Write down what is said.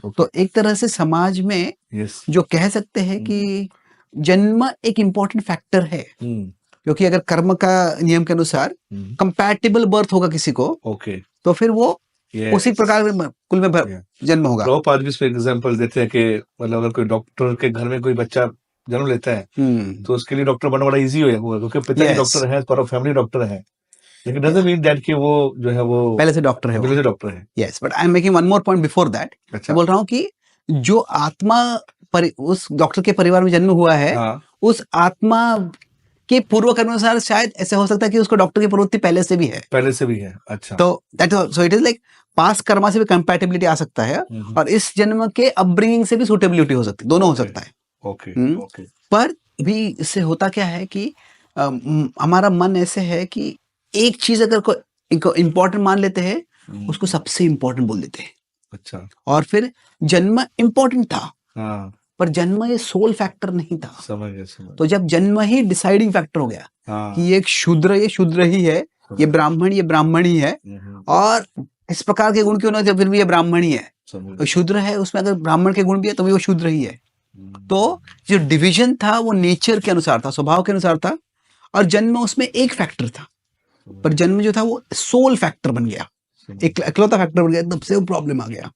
तो एक तरह से समाज में यस जो कह सकते हैं कि जन्म एक इम्पोर्टेंट फैक्टर है, क्योंकि अगर कर्म का नियम के अनुसार कंपैटिबल बर्थ होगा किसी को, ओके तो फिर वो उसी यस प्रकार कुल में जन्म होगा। प्रभुपाद भी इस पे एग्जांपल देते हैं कि मतलब अगर कोई डॉक्टर के घर में कोई बच्चा जन्म लेता है तो उसके लिए डॉक्टर बनना बड़ा इजी हुआ क्योंकि पिताजी Yes. डॉक्टर हैं, पूरा फैमिली डॉक्टर है, लेकिन डजंट मीन दैट कि वो जो है वो पहले से डॉक्टर है वो। पहले से डॉक्टर है। Yes, but I am making one more point before that. अच्छा मैं बोल रहा हूँ कि जो आत्मा उस डॉक्टर के परिवार में जन्म हुआ है, हाँ उस आत्मा के पूर्व कर्म अनुसार शायद ऐसा हो सकता है कि उसको डॉक्टर की प्रवृत्ति पहले से भी है। पहले से भी है। अच्छा तो that so it is like पास कर्मा से भी कंपैटिबिलिटी आ सकता है, और इस जन्म के अपब्रिंगिंग से भी सूटेबिलिटी हो सकती है, दोनों हो सकता है। ओके ओके पर भी इससे होता क्या है कि हमारा मन ऐसे है कि एक चीज अगर को इम्पोर्टेंट मान लेते हैं, उसको सबसे इम्पोर्टेंट बोल देते हैं। अच्छा और फिर जन्म इम्पोर्टेंट था, हाँ पर जन्म ये सोल फैक्टर नहीं था। समझ गया तो जब जन्म ही डिसाइडिंग फैक्टर हो गया हाँ कि ये शूद्र ही है, ये ब्राह्मण ही है, और इस प्रकार के गुण क्यों ना, फिर भी ये ब्राह्मण ही है। तो शूद्र है, उसमें अगर ब्राह्मण के गुण भी है तो भी वो शूद्र ही है। तो जो डिवीजन था वो नेचर के अनुसार था, स्वभाव के अनुसार था, और जन्म उसमें एक फैक्टर था, पर जन्म जो था वो सोल फैक्टर बन गया, एक इकलौता फैक्टर बन गया, तब से वो प्रॉब्लम आ गया।